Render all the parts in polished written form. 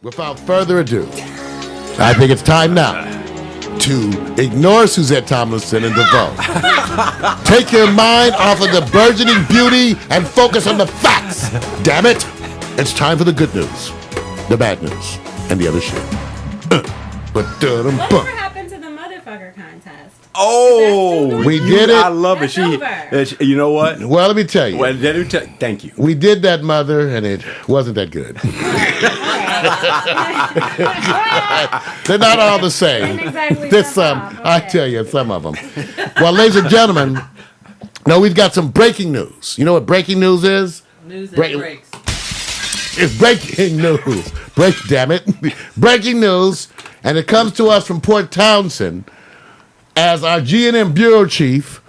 Without further ado, I think it's time now to ignore Suzette Tomlinson and DeVoe. Take your mind off of the burgeoning beauty and focus on the facts. Damn it. It's time for the good news, the bad news, and the other shit. Whatever happened to the motherfucker contest? Oh, we did it. I love it. You know what? Well, let me tell you. Well, thank you. We did that, Mother, and it wasn't that good. They're not all the same. Exactly. There's some. Okay. I tell you, some of them. Well, ladies and gentlemen, now we've got some breaking news. You know what breaking news is? News that breaks. It's breaking news. Damn it. Breaking news, and it comes to us from Port Townsend, as our GNM bureau chief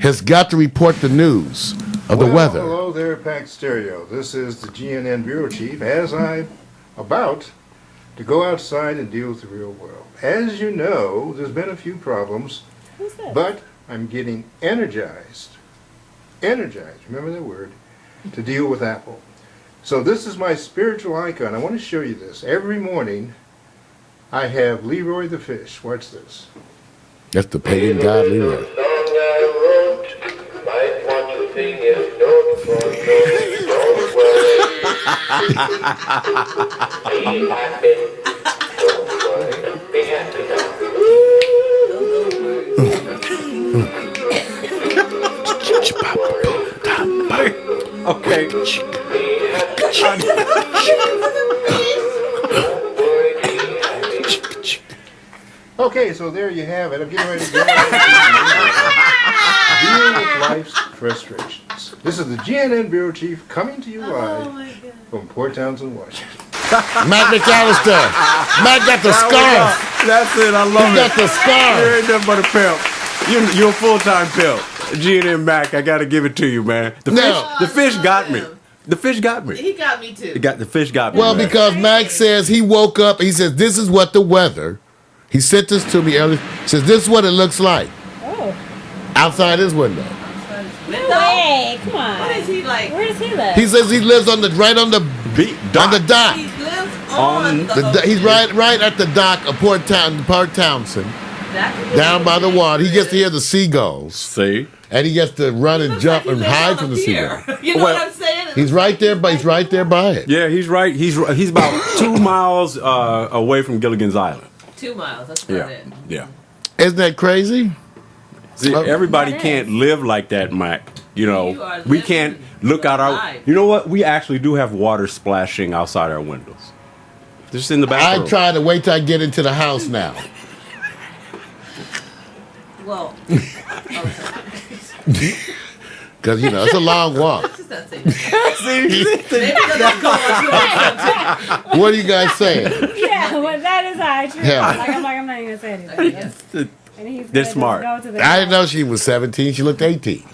has got to report the news of the weather. Hello there, Pack Stereo. This is the GNN bureau chief as I'm about to go outside and deal with the real world. As you know, there's been a few problems, but I'm getting energized, remember that word, to deal with Apple. So this is my spiritual icon. I want to show you this. Every morning I have Leroy the fish. Watch this. That's the pagan god Leroy. Okay. Okay, so there you have it. I'm getting ready to go. Dealing with life's frustrations. This is the GNN bureau chief coming to you live from Port Townsend, Washington. Mac McAllister. Mac got the scarf. That's it. I love He got the scarf. You ain't nothing but a pimp. You're a full-time pimp. GNN Mac, I got to give it to you, man. The fish got me. The fish got me. He got me too. The fish got me. Well, man. because Mac says he woke up, he says, this is what the weather, he sent this to me earlier, says, this is what it looks like. Oh. Outside his window. No way. Come on. What is he like? Where does he live? He says he lives on the on the dock. He lives on He's right at the dock of Port Townsend. Down by the water. He gets to hear the seagulls. See? And he gets to run and jump and hide from the seagulls. You know what I'm saying? He's right there, but he's right there by it. Yeah, he's right. He's about 2 miles away from Gilligan's Island. 2 miles. That's about it. Yeah. Isn't that crazy? See, everybody can't live like that, Mac. You know, we can't look out our. You know what? We actually do have water splashing outside our windows. Just in the bathroom. I try to wait till I get into the house now. Well, because it's a long walk. What are you guys saying? Yeah, well, that is how I treat Yeah. I'm not even gonna say anything. And he's They're smart. Go to the I didn't know she was 17. She looked 18.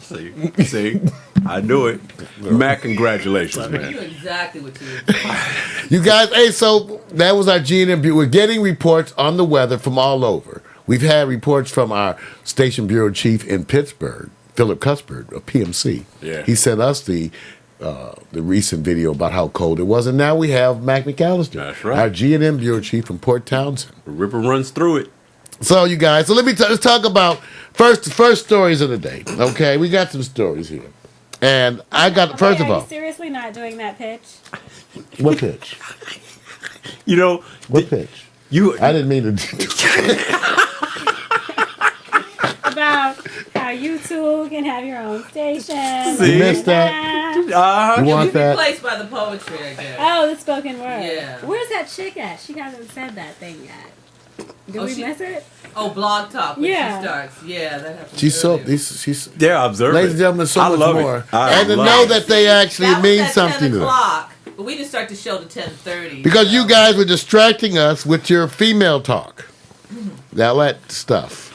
See, I knew it. Mac, congratulations, you man. knew exactly what you were doing. You guys, hey, so that was our GNM. We're getting reports on the weather from all over. We've had reports from our station bureau chief in Pittsburgh, Philip Cuthbert of PMC. Yeah. He sent us the recent video about how cold it was, and now we have Mac McAllister, That's right. our GNM bureau chief from Port Townsend. The river runs through it. So you guys, let's talk about first stories of the day. Okay, we got some stories here, and I got first of Are all, you seriously not doing that pitch? what pitch? You know What pitch? I didn't mean to. About how you two can have your own station. You missed that. You want that? Replaced by the poetry, I guess. Oh, the spoken word. Yeah. Where's that chick at? She hasn't said that thing yet. Did we miss it? Oh, Blog Talk when Yeah. she starts. Yeah, that happens. She's so earlier. she's. Yeah, observe Ladies it. and gentlemen, so I much love it. more, I and to love know it. that they actually That was mean at something 10 to them. o'clock, but we didn't start the show to 10:30. Because you guys were distracting us with your female talk, that stuff.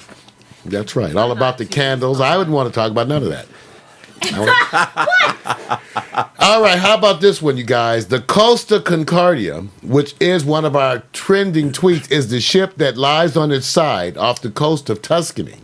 That's right, all about the candles. I wouldn't want to talk about none of that. All right, how about this one, you guys? The Costa Concordia, which is one of our trending tweets, is the ship that lies on its side off the coast of Tuscany.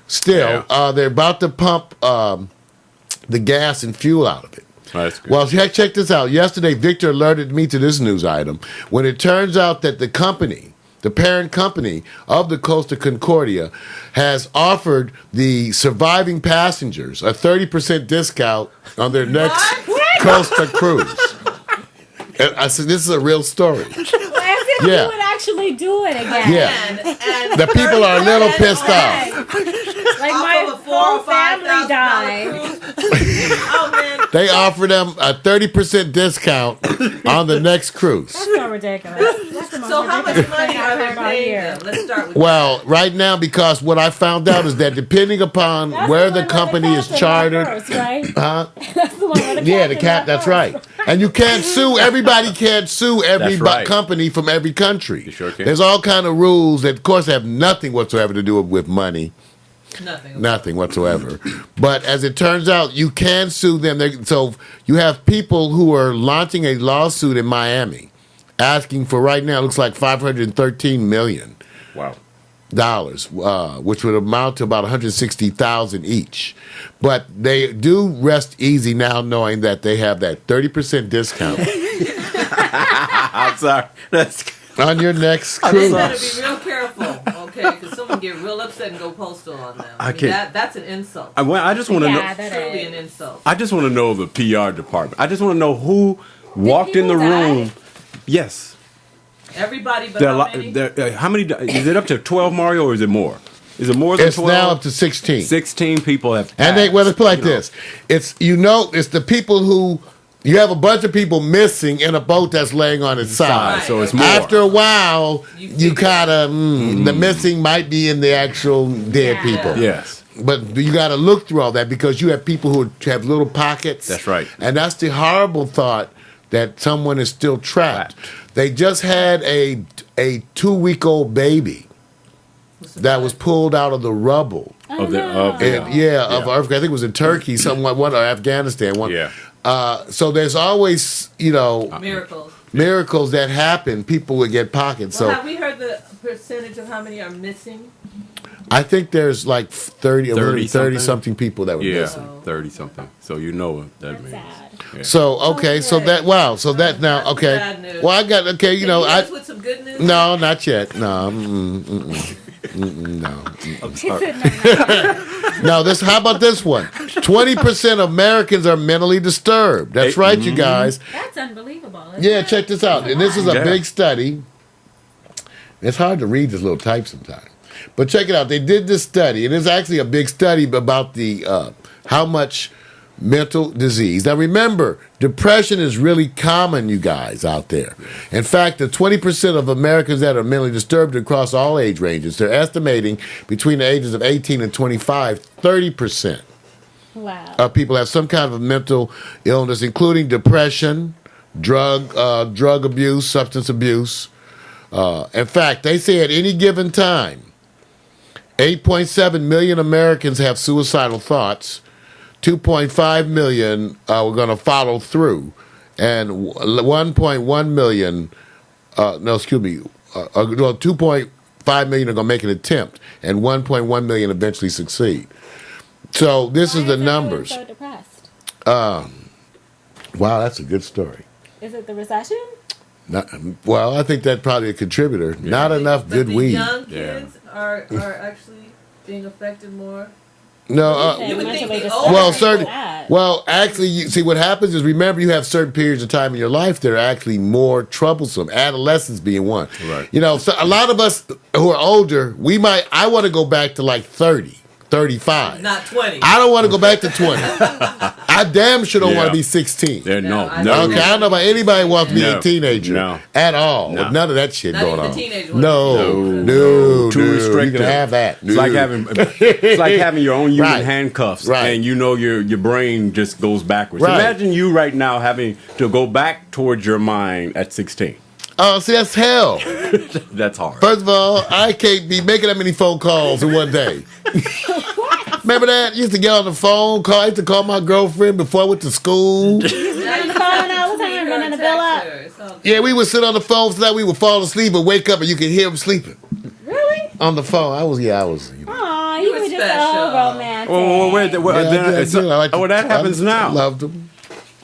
Still. They're about to pump the gas and fuel out of it. Oh, that's good. Well, check this out. Yesterday, Victor alerted me to this news item. When it turns out that the company, the parent company of the Costa Concordia, has offered the surviving passengers a 30% discount on their next Costa cruise. And I said, this is a real story. As if you would actually do it again. Yeah. The people are a little pissed off. Like my whole family died. Oh man. They offer them a 30% discount on the next cruise. That's so ridiculous. That's the most So how much ridiculous money thing are I've they heard all paying year. them? Let's start with Well, right now, because what I found out is that depending upon That's where the the one company where is captain chartered, went first, right? huh? That's the one where the Yeah, the captain cap. went That's first. right. And you can't sue. Everybody can't sue every That's right. company from every country. You sure can. There's all kind of rules that, of course, have nothing whatsoever to do with money. nothing. Nothing whatsoever. But as it turns out, you can sue them. So you have people who are launching a lawsuit in Miami, asking for right now, it looks like $513 million. Wow. Which would amount to about 160,000 each. But they do rest easy now knowing that they have that 30% discount I'm sorry. That's on your next They cruise. better be real careful, okay? Because someone get real upset and go postal on them. I mean, can't- that's an insult. I just want to know. Yeah, that Truly is. an insult. I just want to know the PR department. I just want to know who walked in the people die? room. Yes. Everybody but There how are many? how many? Is it up to 12, Mario, or is it more? Is it more than It's 12? now up to 16. 16 people have And passed, let's put it like you know. this. It's the people who, you have a bunch of people missing in a boat that's laying on its side. Right. So it's more. After a while, You you figure kind of, the missing might be in the actual dead Yeah. people. Yes. But you got to look through all that because you have people who have little pockets. That's right. And that's the horrible thought that someone is still trapped. They just had a 2-week-old baby that was pulled out of the rubble. Of the, Of I think it was in Turkey, somewhat, or Afghanistan. One. Yeah. So there's always, Miracles. miracles that happen. People would get pockets. Well, So have we heard the percentage of how many are missing? I think there's like 30 something? something people that were Yeah. missing. 30 something. So you know what that That's means. sad. Yeah. So okay, so that so that now That's okay. bad news. Well, I got okay. Can you I us with some good news? no, not yet. No, no. I'm sorry. No, how about this one? 20% of Americans are mentally disturbed. That's right, you guys. That's unbelievable. isn't Yeah, it? check this out. And this is a Yeah. big study. It's hard to read this little type sometimes. But check it out. They did this study, and it's actually a big study about the how much mental disease. Now remember, depression is really common, you guys out there. In fact, the 20% of Americans that are mentally disturbed across all age ranges, they're estimating between the ages of 18 and 25, 30% Wow. of people have some kind of a mental illness, including depression, drug abuse, substance abuse. In fact, they say at any given time, 8.7 million Americans have suicidal thoughts. 2.5 million are going to follow through, and 1.1 million, 2.5 million are going to make an attempt, and 1.1 million eventually succeed. So this Why is the everyone numbers. So depressed? Wow, that's a good story. Is it the recession? Well, I think that's probably a contributor. Not enough But good the weed. young kids are actually being affected more. No, You would think mentally the disturbed older well, people certain. that. Well, actually, you see what happens is remember you have certain periods of time in your life that are actually more troublesome. Adolescence being one. Right. So a lot of us who are older, I want to go back to like 30, 35. Not 20. I don't want to go back to 20. I damn sure don't want to Yeah. be 16. There, No, no, I no. Okay, I don't know about anybody who wants to be No. a teenager No. at all. No. With none of that shit Not going even on. the teenager No, ones. no, Too no. You restrictive. can have that. It's like having your own human Right. handcuffs, Right. and your brain just goes backwards. Right. Imagine you right now having to go back towards your mind at 16. Oh, see, that's hell. That's hard. First of all, I can't be making that many phone calls in one day. Remember that? Used to get on the phone, I used to call my girlfriend before I went to school. Now you phone just all have the to time, tweet her running and the bill text up. her. It's all- Yeah, we would sit on the phone so that we would fall asleep and wake up and you could hear him sleeping. Really? On the phone. I was. Aw, you You were were just special. so romantic. Oh, wait, Yeah, I did. I liked that happens I now. loved him.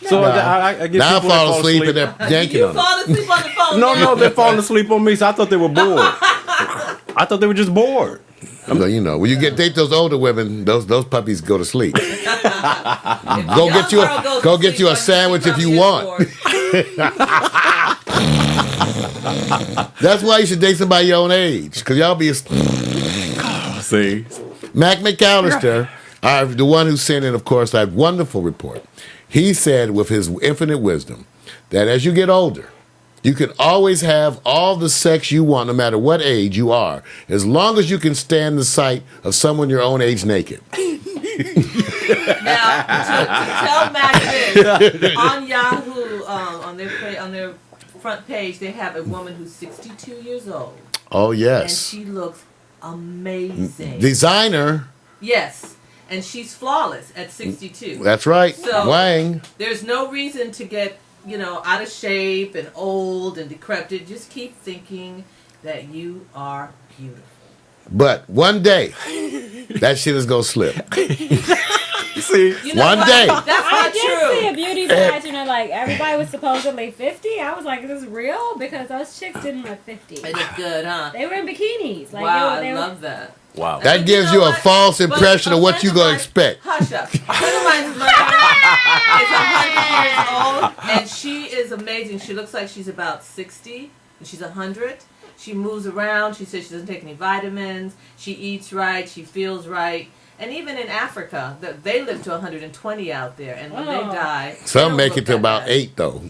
So I get now people that fall asleep and they're yanking You on it. fall asleep on the phone. No, they're falling asleep on me. So I thought they were bored. I thought they were just bored. Well, you know, when you date those older women, those puppies go to sleep. Go get you a sandwich if you want. That's why you should date somebody your own age, because y'all be. See, Mac McAllister, the one who sent in, of course, that wonderful report. He said, with his infinite wisdom, that as you get older, you can always have all the sex you want, no matter what age you are, as long as you can stand the sight of someone your own age naked. Now, to tell Mac this, on Yahoo, on their front page, they have a woman who's 62 years old. Oh, yes. And she looks amazing. Designer. Yes. And she's flawless at 62. That's right. So, Wang. there's no reason to get, out of shape and old and decrepit. Just keep thinking that you are beautiful. But one day, that shit is going to slip. see, one day. That's not did true. see a beauty pageant, like everybody was supposedly 50. I was like, is this real? Because those chicks didn't look 50. They look good, huh? They were in bikinis. Like, Wow, they I were, love that. wow. That gives you a false impression of what you're going to expect. Hush up. A friend of mine's mother is 100 years old, and she is amazing. She looks like she's about 60, and she's 100. She moves around. She says she doesn't take any vitamins. She eats right. She feels right. And even in Africa, they live to 120 out there, and when they die, Some they make don't it to look about that bad. 8, though.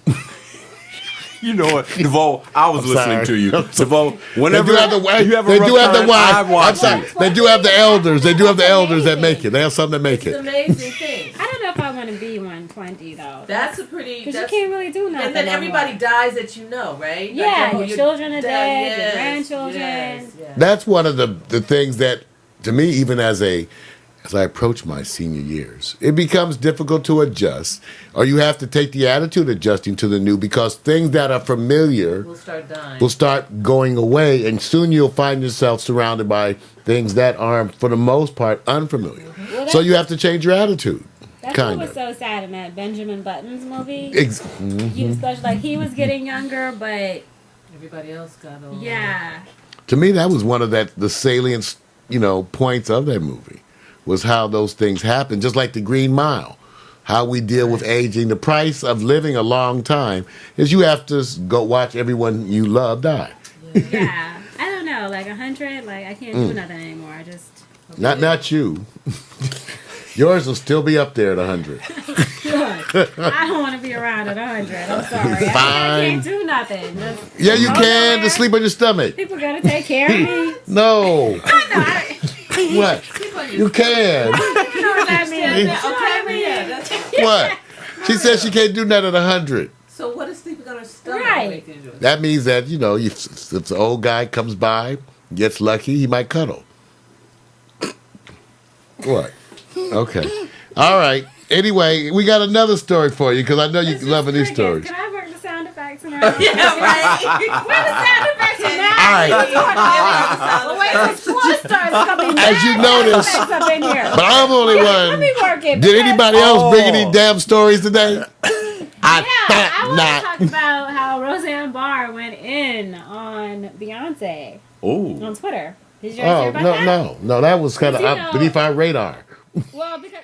You know what, DeVoe? I was I'm listening sorry. to you, DeVoe. They Whenever do have the you have a they rough do have the time, wives. I watch I'm sorry. you. They do have the elders. They do have the elders that make it. They have some that make It's it. an amazing thing. I don't know if I want to be 120 though. That's a pretty. Because you That's, can't really do nothing. and then no everybody more. dies that you know, right? Yeah, Like, your children are dead, your yes, grandchildren. Yes. That's one of the things that, to me, even as I approach my senior years, it becomes difficult to adjust, or you have to take the attitude adjusting to the new, because things that are familiar We'll start dying. will start going away, and soon you'll find yourself surrounded by things that are, for the most part, unfamiliar. Well, So you have to change your attitude. That's Kind what was of. so sad in that Benjamin Buttons movie. Mhm. He was like he was getting younger, but Everybody else got old. yeah. To me, that was one of the salient, points of that movie, was how those things happen, just like the Green Mile. How we deal with aging. The price of living a long time is you have to go watch everyone you love die. Yeah. I don't know, like 100, like I can't do nothing anymore. I just Not you. Yours will still be up there at 100. I don't want to be around at 100. I'm sorry. I Fine. can't do nothing. Just Yeah, you go can. nowhere. To sleep on your stomach. People gotta take care of me. No. What? You can. You know what that means? Okay, yeah. That's, What? She said she can't do that at 100. so what is sleeping on her stomach Right. make you do? That means that, if the old guy comes by, gets lucky, he might cuddle. What? Okay. All right. Anyway, we got another story for you, because I know you're loving these stories. Can I work the sound effects in our Yeah, right. Where the sound effects are now? All right. Well, wait till school starts. It's gonna be As you mad notice, sound effects up in here. But I'm the only Let one. me work it. Did anybody else bring any Oh. damn stories today? I I thought want to not. talk about how Roseanne Barr went in on Beyonce Oh, on Twitter. Did you guys hear Oh, about that? no. That was kind of You know- beneath our radar. Well, because